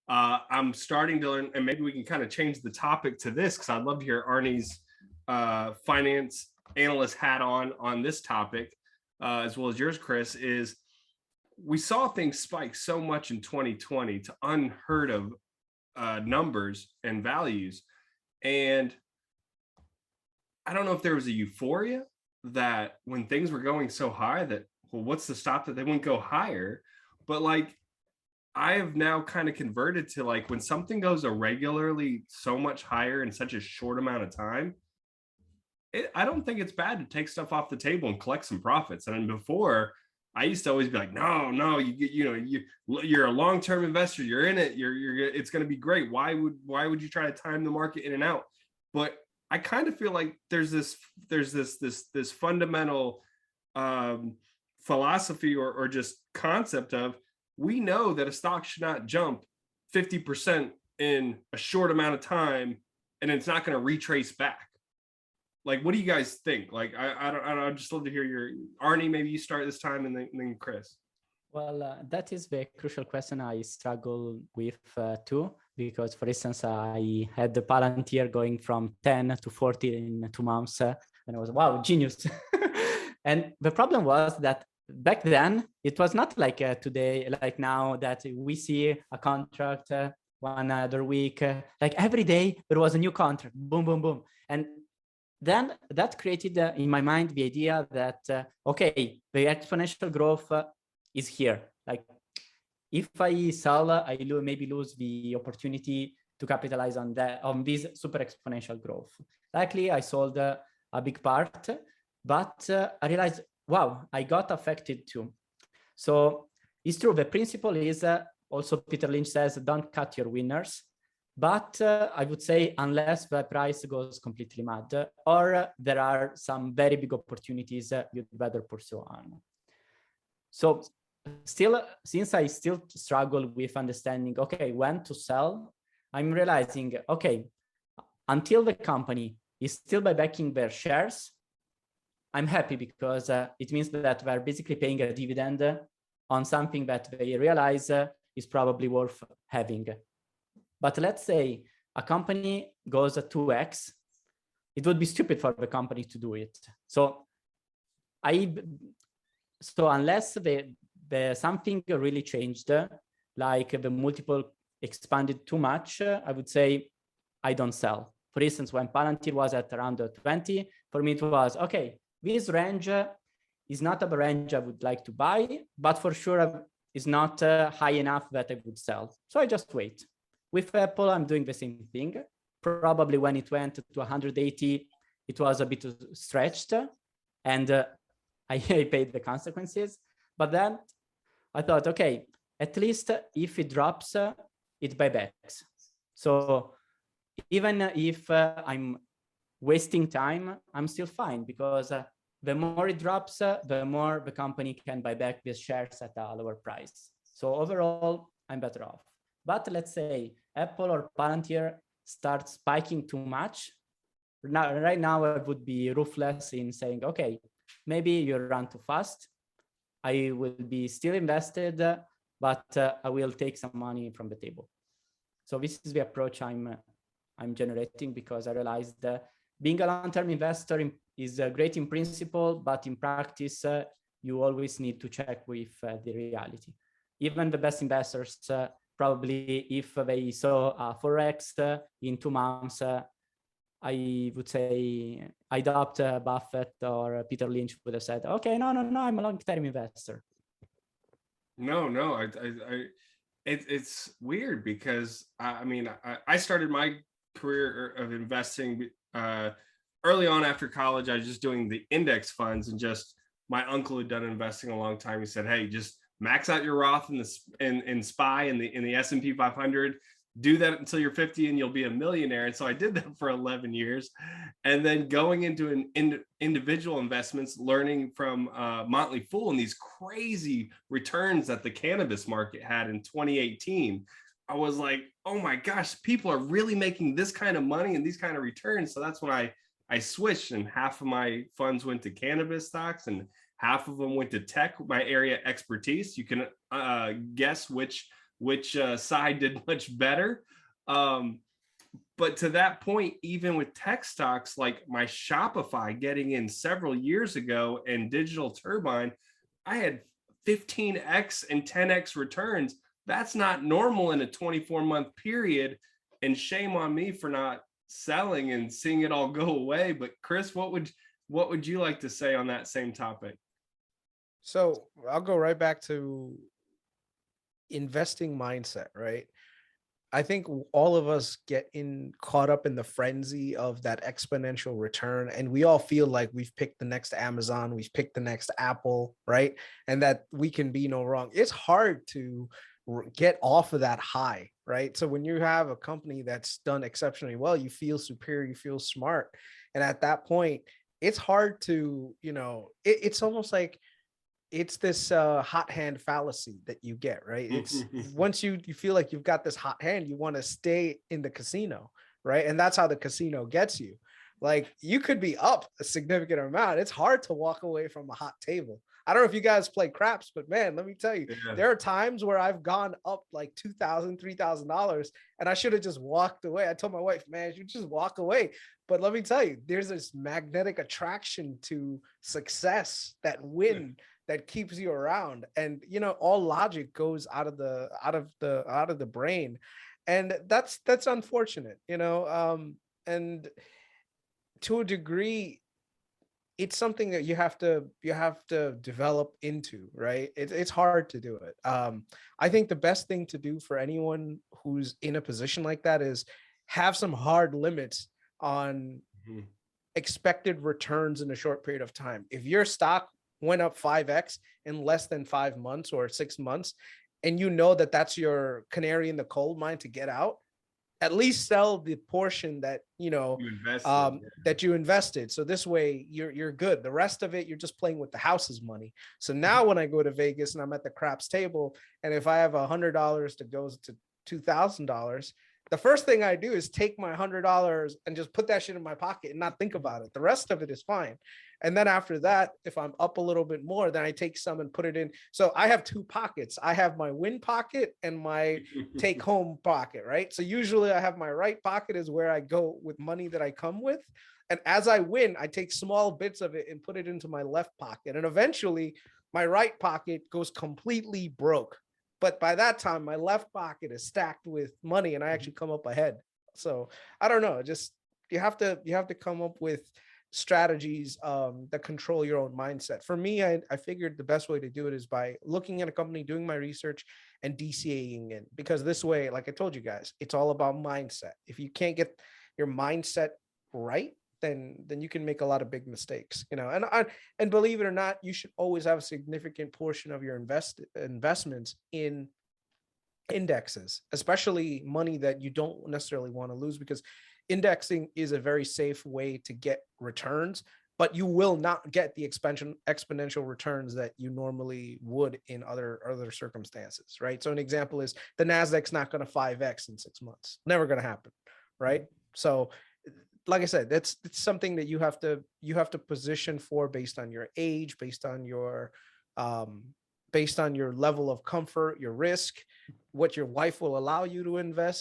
I'm starting to learn, and maybe we can kind of change the topic to this because I'd love to hear Arnie's finance analyst hat on this topic, as well as yours, Kris. Is we saw things spike so much in 2020 to unheard of numbers and values, and I don't know if there was a euphoria that when things were going so high that, well, what's to stop that they wouldn't go higher? But like, I have now kind of converted to like when something goes irregularly so much higher in such a short amount of time, I don't think it's bad to take stuff off the table and collect some profits. And before, I used to always be like, no, you're a long-term investor. You're in it. It's going to be great. Why would you try to time the market in and out? But I kind of feel like there's this fundamental philosophy or just concept of, we know that a stock should not jump 50% in a short amount of time, and it's not going to retrace back. Like, what do you guys think? Like, I'd just love to hear your Arnie. Maybe you start this time, and then Kris. Well, that is the crucial question I struggle with too, because, for instance, I had the Palantir going from 10 to 40 in 2 months, and I was, wow, genius. And the problem was that back then, it was not like today, like now that we see a contract one other week, like every day there was a new contract, boom, boom, boom. And then that created in my mind the idea that, okay, the exponential growth is here. Like, if I sell, I maybe lose the opportunity to capitalize on this super exponential growth. Likely, I sold a big part, but I realized, wow, I got affected too. So it's true. The principle is also Peter Lynch says, don't cut your winners. But I would say, unless the price goes completely mad, or there are some very big opportunities you'd better pursue on. So still, since I still struggle with understanding, okay, when to sell, I'm realizing, okay, until the company is still buybacking their shares, I'm happy, because it means that they're basically paying a dividend on something that they realize is probably worth having. But let's say a company goes at 2x, it would be stupid for the company to do it. So unless the something really changed, like the multiple expanded too much, I would say I don't sell. For instance, when Palantir was at around 20, for me it was, okay, this range is not a range I would like to buy, but for sure is not high enough that I would sell. So I just wait. With Apple, I'm doing the same thing. Probably when it went to 180, it was a bit stretched, and I paid the consequences. But then I thought, okay, at least if it drops, it buybacks. So even if I'm wasting time, I'm still fine, because the more it drops, the more the company can buy back these shares at a lower price. So overall, I'm better off. But let's say Apple or Palantir start spiking too much. Right now, I would be ruthless in saying, okay, maybe you run too fast. I will be still invested, but I will take some money from the table. So this is the approach I'm generating, because I realized that being a long-term investor is great in principle, but in practice, you always need to check with the reality. Even the best investors, probably if they saw Forex in 2 months, I would say I adopt Buffett or Peter Lynch would have said, okay, no, I'm a long-term investor. No, it's weird, because I started my career of investing early on after college. I was just doing the index funds, and just my uncle had done investing a long time. He said, hey, just max out your Roth in SPY in the S&P 500. Do that until you're 50 and you'll be a millionaire. And so I did that for 11 years. And then going into individual investments, learning from Motley Fool and these crazy returns that the cannabis market had in 2018. I was like, oh my gosh, people are really making this kind of money and these kind of returns. So that's when I switched, and half of my funds went to cannabis stocks and half of them went to tech, my area expertise. You can guess which which side did much better. But to that point, even with tech stocks like my Shopify getting in several years ago and Digital Turbine, I had 15x and 10x returns. That's not normal in a 24-month period. And shame on me for not selling and seeing it all go away. But Kris, what would you like to say on that same topic? So I'll go right back to investing mindset, right? I think all of us get caught up in the frenzy of that exponential return. And we all feel like we've picked the next Amazon, we've picked the next Apple, right? And that we can be no wrong. It's hard to get off of that high, right? So when you have a company that's done exceptionally well, you feel superior, you feel smart. And at that point, it's hard to, it's almost like it's this hot hand fallacy that you get, right? It's once you feel like you've got this hot hand, you want to stay in the casino, right? And that's how the casino gets you. Like you could be up a significant amount. It's hard to walk away from a hot table. I don't know if you guys play craps, but man, let me tell you, there are times where I've gone up like $2,000, $3,000 and I should have just walked away. I told my wife, man, you just walk away. But let me tell you, there's this magnetic attraction to success, that win that keeps you around. And, all logic goes out of the brain. And that's unfortunate, and to a degree, it's something that you have to develop into, right? It's hard to do it. I think the best thing to do for anyone who's in a position like that is have some hard limits on expected returns in a short period of time. If your stock went up 5x in less than 5 months or 6 months, and that that's your canary in the coal mine to get out, at least sell the portion that that you invested. So this way you're good. The rest of it, you're just playing with the house's money. So now when I go to Vegas and I'm at the craps table, and if I have $100 to go to $2,000, the first thing I do is take my $100 and just put that shit in my pocket and not think about it. The rest of it is fine. And then after that, if I'm up a little bit more, then I take some and put it in. So I have two pockets. I have my win pocket and my take home pocket, right? So usually I have my right pocket is where I go with money that I come with. And as I win, I take small bits of it and put it into my left pocket. And eventually my right pocket goes completely broke. But by that time, my left pocket is stacked with money and I actually come up ahead. So I don't know, just you have to come up with strategies that control your own mindset. For me, I figured the best way to do it is by looking at a company, doing my research and DCAing it, because this way, like I told you guys, it's all about mindset. If you can't get your mindset right, then you can make a lot of big mistakes, and believe it or not, you should always have a significant portion of your investments in indexes, especially money that you don't necessarily want to lose, because indexing is a very safe way to get returns, but you will not get the exponential returns that you normally would in other circumstances, right? So an example is the Nasdaq's not going to 5x in 6 months. Never going to happen, right? So like I said, it's something that you have to position for based on your age, based on your level of comfort, your risk, what your wife will allow you to invest.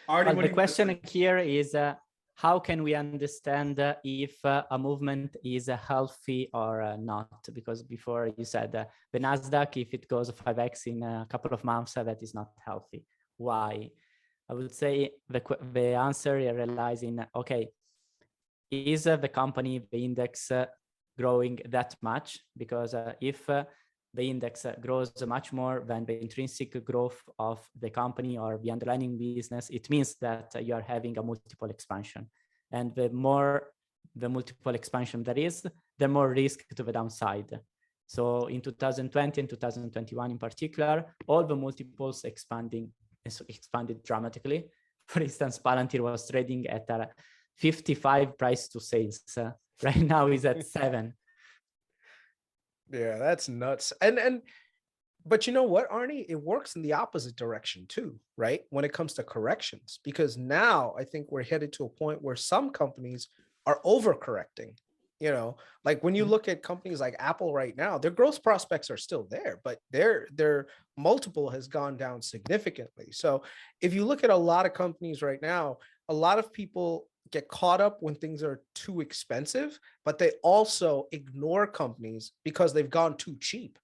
But the question here is, how can we understand if a movement is healthy or not? Because before you said the Nasdaq, if it goes 5x in a couple of months, that is not healthy. Why? I would say the answer relies in, okay, is the company, the index growing that much? Because if the index grows much more than the intrinsic growth of the company or the underlying business, it means that you are having a multiple expansion. And the more the multiple expansion there is, the more risk to the downside. So in 2020 and 2021 in particular, all the multiples expanded dramatically. For instance, Palantir was trading at a 55 price to sales. Right now is at 7. Yeah, that's nuts. But you know what, Arnie? It works in the opposite direction too, right? When it comes to corrections, because now I think we're headed to a point where some companies are overcorrecting, You know, like when you look at companies like Apple right now, their growth prospects are still there, but their multiple has gone down significantly. So if you look at a lot of companies right now, a lot of people get caught up when things are too expensive, but they also ignore companies because they've gone too cheap.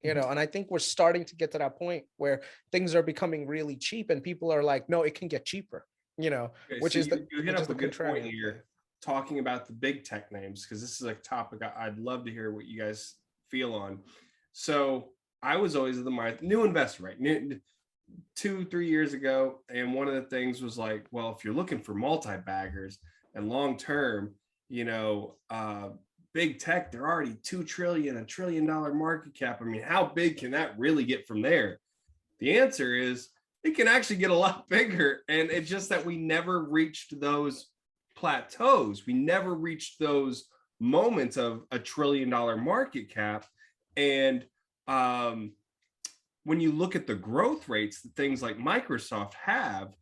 You know, and I think we're starting to get to that point where things are becoming really cheap and people are like, no, it can get cheaper, you know, Okay, which so is the you hit which is up a the good point contrarian thing. here, talking about the big tech names, because this is a topic I'd love to hear what you guys feel on. So I was always the mind new investor, right? 2-3 years ago, and one of the things was like, well, if you're looking for multi-baggers and long term, you know, big tech, they're already 2 trillion, $1 trillion market cap. I mean, how big can that really get from there? The answer is it can actually get a lot bigger. And it's just that we never reached those plateaus. We never reached those moments of $1 trillion market cap. And when you look at the growth rates that things like Microsoft have,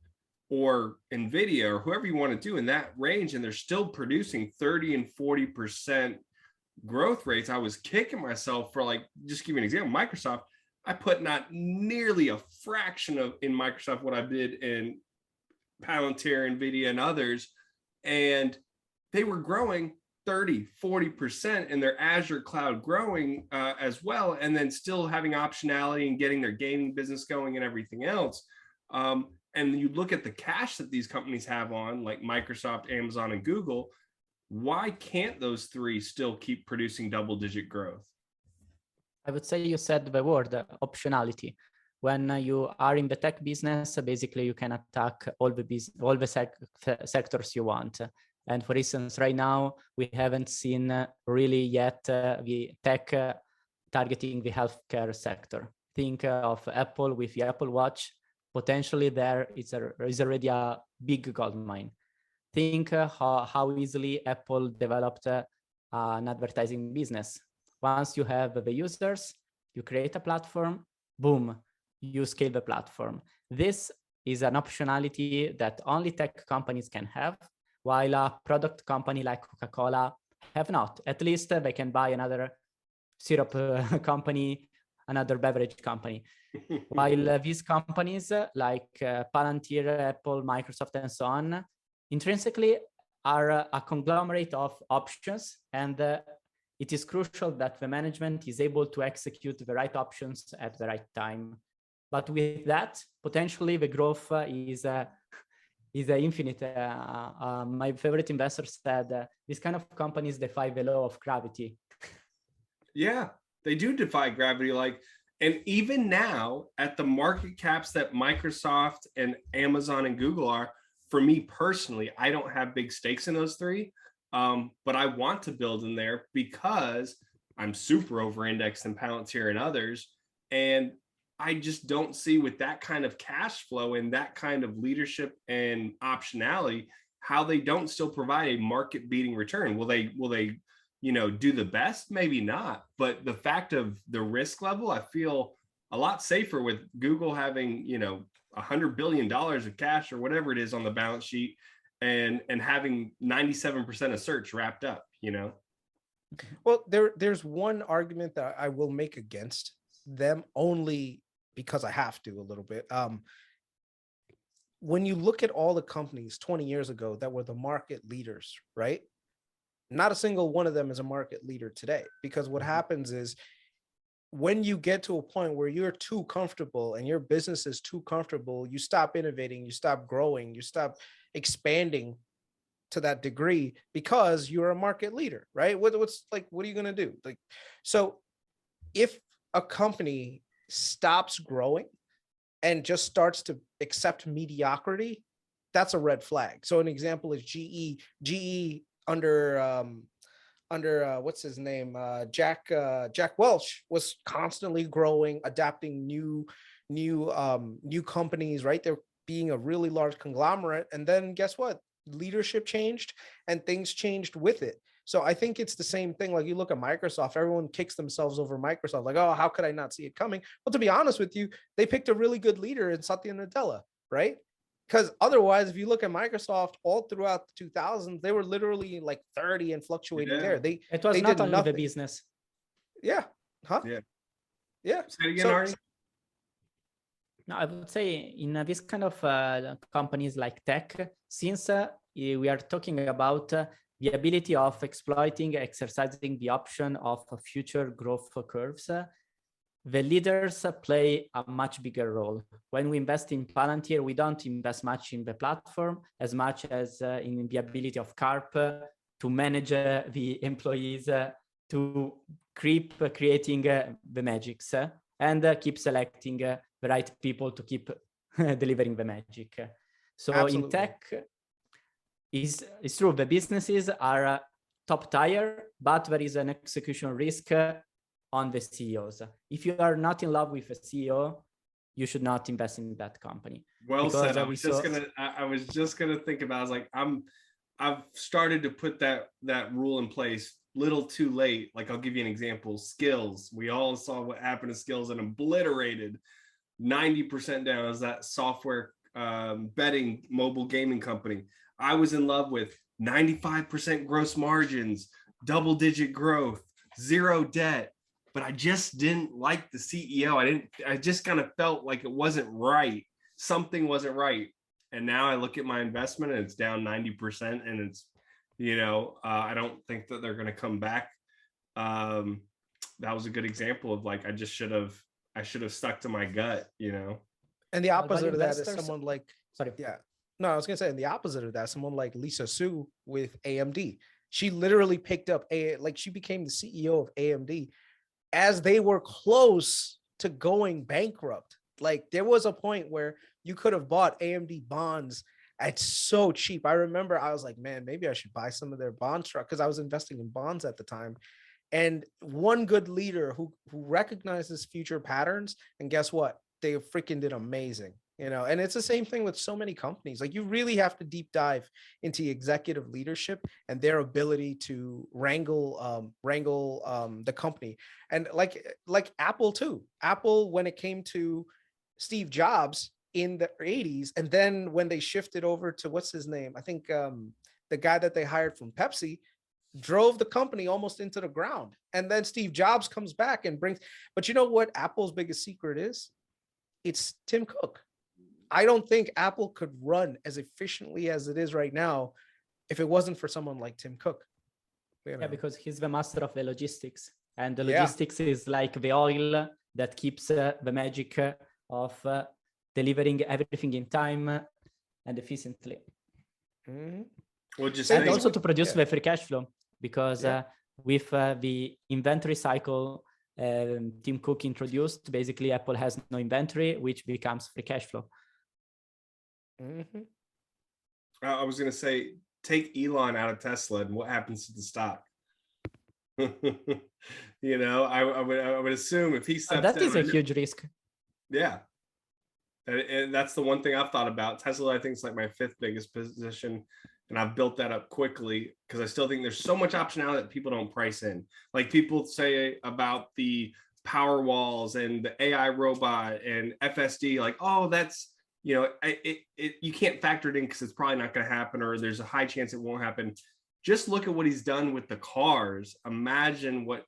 or Nvidia, or whoever you want to do in that range, and they're still producing 30 and 40% growth rates, I was kicking myself for, like, just give you an example, Microsoft, I put not nearly a fraction of in Microsoft what I did in Palantir, Nvidia, and others, and they were growing 30-40% in their Azure cloud growing as well, and then still having optionality and getting their gaming business going and everything else. And you look at the cash that these companies have on, like Microsoft, Amazon, and Google, why can't those three still keep producing double-digit growth? I would say you said the word optionality. When you are in the tech business, basically you can attack all the sectors you want. And for instance, right now, we haven't seen really yet the tech targeting the healthcare sector. Think of Apple with the Apple Watch. Potentially there is already a big gold mine. Think how easily Apple developed an advertising business. Once you have the users, you create a platform, boom, you scale the platform. This is an optionality that only tech companies can have, while a product company like Coca-Cola have not. At least they can buy another syrup company, another beverage company. While these companies like Palantir, Apple, Microsoft, and so on, intrinsically are a conglomerate of options, and it is crucial that the management is able to execute the right options at the right time. But with that, potentially the growth is infinite. My favorite investor said, these kind of companies defy the law of gravity. Yeah, they do defy gravity. And even now, at the market caps that Microsoft and Amazon and Google are, for me personally, I don't have big stakes in those three, but I want to build in there because I'm super over-indexed in Palantir and others, and I just don't see, with that kind of cash flow and that kind of leadership and optionality, how they don't still provide a market-beating return. Will they do the best? Maybe not. But the fact of the risk level, I feel a lot safer with Google having, $100 billion of cash or whatever it is on the balance sheet, and having 97% of search wrapped up, Well, there's one argument that I will make against them, only because I have to a little bit. When you look at all the companies 20 years ago that were the market leaders, right? Not a single one of them is a market leader today, because what happens is when you get to a point where you're too comfortable and your business is too comfortable, you stop innovating, you stop growing, you stop expanding to that degree because you're a market leader, right? What are you going to do? So if a company stops growing and just starts to accept mediocrity, that's a red flag. So an example is GE under what's his name, Jack Welch, was constantly growing, adapting new companies, right? They're being a really large conglomerate, and then guess what? Leadership changed and things changed with it. So I think it's the same thing. Like, you look at Microsoft, everyone kicks themselves over Microsoft, like, oh, how could I not see it coming? Well, to be honest with you, they picked a really good leader in Satya Nadella, right? because otherwise, if you look at Microsoft all throughout the 2000s, they were literally like 30 and fluctuating there. It was they not did only nothing. the business. Yeah. Huh? Yeah. Yeah. Say it again, Arnie. No, I would say in this kind of companies like tech, since we are talking about the ability of exploiting, exercising the option of future growth curves, the leaders play a much bigger role. When we invest in Palantir, we don't invest much in the platform as much as in the ability of Carp to manage the employees, to keep creating the magics and keep selecting the right people to keep delivering the magic. So Absolutely. in tech, it's true, the businesses are top tier, but there is an execution risk on the CEOs. If you are not in love with a CEO, you should not invest in that company. Well said. I was just gonna think about. I was like, I've started to put that rule in place. Little too late. Like, I'll give you an example. Skills. We all saw what happened to Skills and obliterated 90% down as that software betting mobile gaming company. I was in love with 95% gross margins, double-digit growth, zero debt, but I just didn't like the CEO. I just kind of felt like it wasn't right. Something wasn't right. And now I look at my investment and it's down 90%, and it's, I don't think that they're going to come back. That was a good example of like, I should have stuck to my gut, And the opposite of that is someone like, sorry. Yeah. No, I was going to say, and the opposite of that, someone like Lisa Su with AMD. She literally picked up she became the CEO of AMD as they were close to going bankrupt. Like, there was a point where you could have bought AMD bonds at so cheap. I remember I was like, man, maybe I should buy some of their bonds because I was investing in bonds at the time. And one good leader who recognizes future patterns, and guess what? They freaking did amazing. And it's the same thing with so many companies. Like, you really have to deep dive into executive leadership and their ability to wrangle the company. And like Apple too. Apple, when it came to Steve Jobs in the 80s, and then when they shifted over to what's his name? I think the guy that they hired from Pepsi drove the company almost into the ground. And then Steve Jobs comes back and but you know what Apple's biggest secret is? It's Tim Cook. I don't think Apple could run as efficiently as it is right now if it wasn't for someone like Tim Cook. Yeah, because he's the master of the logistics. And the logistics is like the oil that keeps the magic of delivering everything in time and efficiently. Mm-hmm. And also to produce the free cash flow, because with the inventory cycle Tim Cook introduced, basically Apple has no inventory, which becomes free cash flow. Mm-hmm. I was going to say, take Elon out of Tesla and what happens to the stock? I would assume if he steps down, that is a huge risk. Yeah. And that's the one thing I've thought about. Tesla, I think, is like my 5th biggest position. And I've built that up quickly because I still think there's so much optionality that people don't price in. Like, people say about the power walls and the AI robot and FSD, like, oh, that's, you can't factor it in because it's probably not going to happen, or there's a high chance it won't happen. Just look at what he's done with the cars. Imagine what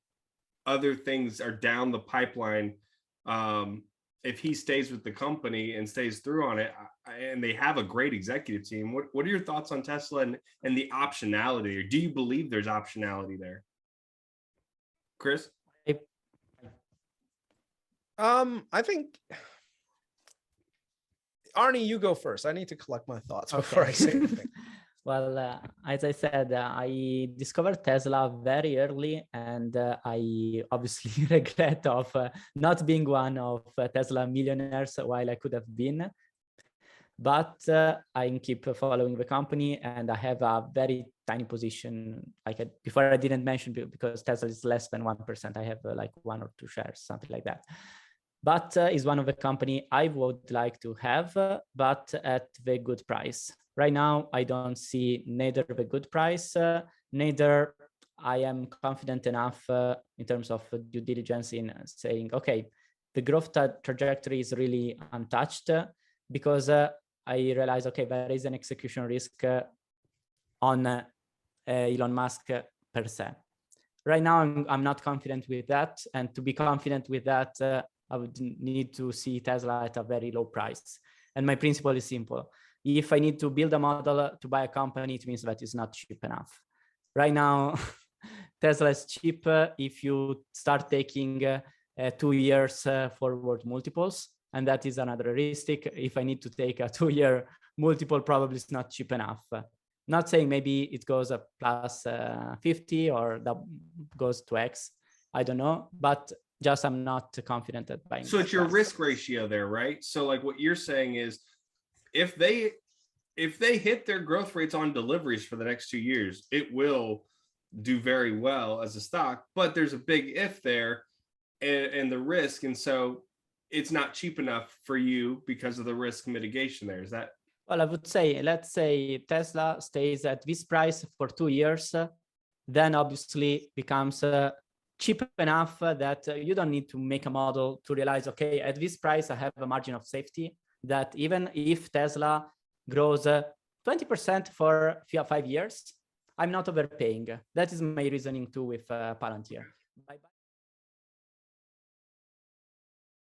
other things are down the pipeline. If he stays with the company and stays through on it, and they have a great executive team. What are your thoughts on Tesla and the optionality? Or do you believe there's optionality there? Kris? I think, Arnie, you go first. I need to collect my thoughts before I say anything. Well, as I said, I discovered Tesla very early, and I obviously regret of not being one of Tesla millionaires while I could have been. But I keep following the company, and I have a very tiny position. Before I didn't mention, because Tesla is less than 1%. I have like 1 or 2 shares, something like that. But is one of the company I would like to have, but at the good price. Right now, I don't see neither the good price, neither I am confident enough in terms of due diligence in saying, okay, the growth trajectory is really untouched, because I realized, okay, there is an execution risk on Elon Musk per se. Right now, I'm not confident with that. And to be confident with that, I would need to see Tesla at a very low price. And my principle is simple. If I need to build a model to buy a company, it means that it's not cheap enough. Right now, Tesla is cheap if you start taking 2 years forward multiples. And that is another heuristic. If I need to take a 2-year multiple, probably it's not cheap enough. Not saying maybe it goes up plus 50 or that goes to X. I don't know, but just I'm not confident at buying. So it's your risk ratio there, right? So like what you're saying is if they hit their growth rates on deliveries for the next 2 years, it will do very well as a stock, but there's a big if there and the risk. And so it's not cheap enough for you because of the risk mitigation there. Is that? Well, I would say, let's say Tesla stays at this price for 2 years, then obviously becomes cheap enough that you don't need to make a model to realize, okay, at this price, I have a margin of safety that even if Tesla grows 20% for 5 years, I'm not overpaying. That is my reasoning too with Palantir. Bye-bye.